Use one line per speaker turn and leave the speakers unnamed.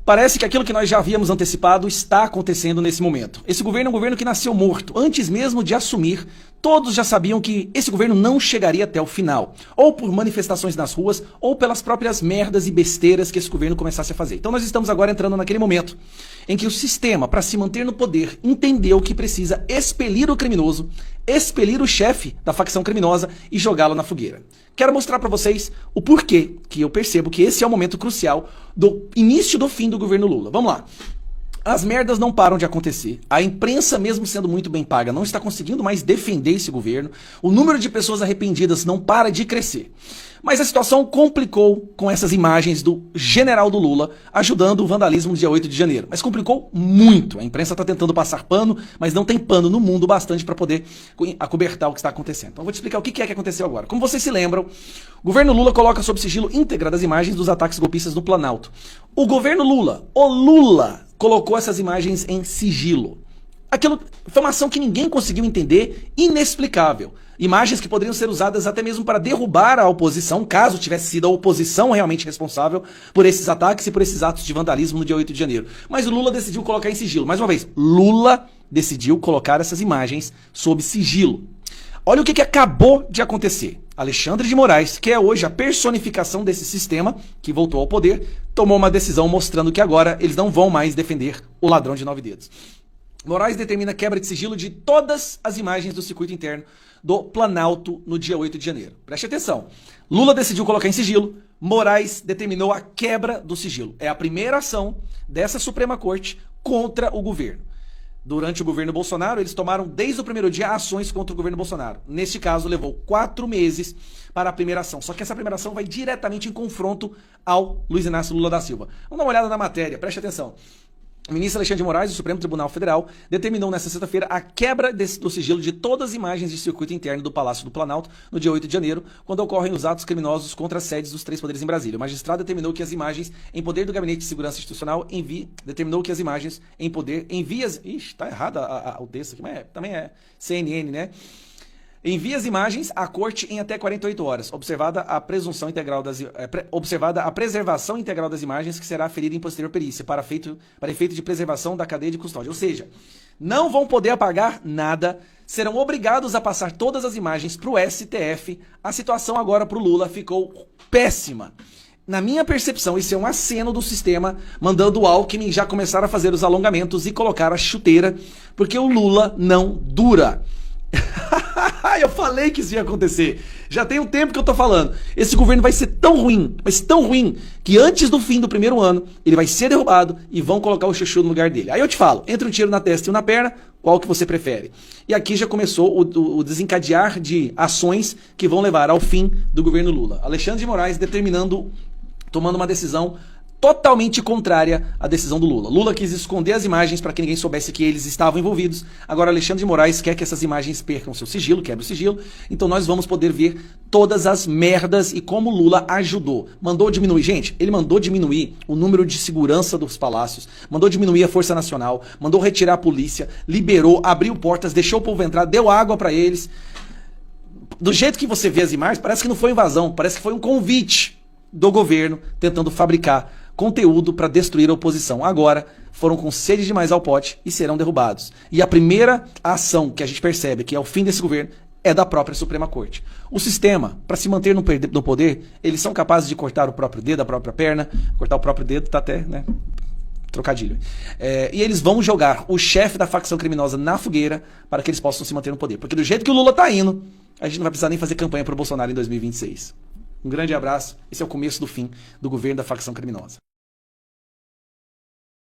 Parece que aquilo que nós já havíamos antecipado está acontecendo nesse momento. Esse governo é um governo que nasceu morto. Antes mesmo de assumir, todos já sabiam que esse governo não chegaria até o final. Ou por manifestações nas ruas, ou pelas próprias merdas e besteiras que esse governo começasse a fazer. Então nós estamos agora entrando naquele momento em que o sistema, para se manter no poder, entendeu que precisa expelir o criminoso, expelir o chefe da facção criminosa e jogá-lo na fogueira. Quero mostrar para vocês o porquê que eu percebo que esse é o momento crucial do início do fim do governo Lula. Vamos lá. As merdas não param de acontecer. A imprensa, mesmo sendo muito bem paga, não está conseguindo mais defender esse governo. O número de pessoas arrependidas não para de crescer. Mas a situação complicou com essas imagens do general do Lula ajudando o vandalismo no dia 8 de janeiro. Mas complicou muito. A imprensa está tentando passar pano, mas não tem pano no mundo bastante para poder acobertar o que está acontecendo. Então eu vou te explicar o que é que aconteceu agora. Como vocês se lembram, o governo Lula coloca sob sigilo íntegra das imagens dos ataques golpistas no Planalto. O governo Lula, colocou essas imagens em sigilo. Aquilo, informação que ninguém conseguiu entender, inexplicável. Imagens que poderiam ser usadas até mesmo para derrubar a oposição, caso tivesse sido a oposição realmente responsável por esses ataques e por esses atos de vandalismo no dia 8 de janeiro. Mas o Lula decidiu colocar em sigilo. Mais uma vez, Lula decidiu colocar essas imagens sob sigilo. Olha o que acabou de acontecer. Alexandre de Moraes, que é hoje a personificação desse sistema, que voltou ao poder, tomou uma decisão mostrando que agora eles não vão mais defender o ladrão de 9 dedos. Moraes determina a quebra de sigilo de todas as imagens do circuito interno do Planalto no dia 8 de janeiro. Preste atenção. Lula decidiu colocar em sigilo, Moraes determinou a quebra do sigilo. É a primeira ação dessa Suprema Corte contra o governo. Durante o governo Bolsonaro, eles tomaram desde o primeiro dia ações contra o governo Bolsonaro. Neste caso, levou 4 meses para a primeira ação. Só que essa primeira ação vai diretamente em confronto ao Luiz Inácio Lula da Silva. Vamos dar uma olhada na matéria, preste atenção. O ministro Alexandre de Moraes, do Supremo Tribunal Federal, determinou nesta sexta-feira a quebra do sigilo de todas as imagens de circuito interno do Palácio do Planalto no dia 8 de janeiro, quando ocorrem os atos criminosos contra as sedes dos 3 poderes em Brasília. O magistrado determinou que as imagens em poder do Gabinete de Segurança Institucional Ixi, tá errado o texto aqui, mas também é CNN, né? Envia as imagens à corte em até 48 horas, observada a preservação integral das imagens, que será aferida em posterior perícia, para efeito de preservação da cadeia de custódia. Ou seja, não vão poder apagar nada, serão obrigados a passar todas as imagens para o STF. A situação agora para o Lula ficou péssima. Na minha percepção, isso é um aceno do sistema, mandando o Alckmin já começar a fazer os alongamentos e colocar a chuteira, porque o Lula não dura. Eu falei que isso ia acontecer. Já tem um tempo que eu tô falando. Esse governo vai ser tão ruim, mas tão ruim, que antes do fim do primeiro ano, ele vai ser derrubado e vão colocar o Chuchu no lugar dele. Aí eu te falo, entre um tiro na testa e um na perna, qual que você prefere? E aqui já começou o desencadear de ações que vão levar ao fim do governo Lula. Alexandre de Moraes tomando uma decisão totalmente contrária à decisão do Lula. Lula quis esconder as imagens para que ninguém soubesse que eles estavam envolvidos. Agora Alexandre de Moraes quer que essas imagens percam seu sigilo, quebre o sigilo. Então nós vamos poder ver todas as merdas e como Lula ajudou. Mandou diminuir, gente, ele mandou diminuir o número de segurança dos palácios, mandou diminuir a Força Nacional, mandou retirar a polícia, liberou, abriu portas, deixou o povo entrar, deu água para eles. Do jeito que você vê as imagens, parece que não foi invasão, parece que foi um convite do governo tentando fabricar conteúdo para destruir a oposição. Agora, foram com sede demais ao pote e serão derrubados. E a primeira ação que a gente percebe que é o fim desse governo é da própria Suprema Corte. O sistema, para se manter no poder, eles são capazes de cortar o próprio dedo, a própria perna. Cortar o próprio dedo tá até, né? Trocadilho. E eles vão jogar o chefe da facção criminosa na fogueira para que eles possam se manter no poder. Porque do jeito que o Lula tá indo, a gente não vai precisar nem fazer campanha pro Bolsonaro em 2026. Um grande abraço. Esse é o começo do fim do governo da facção criminosa.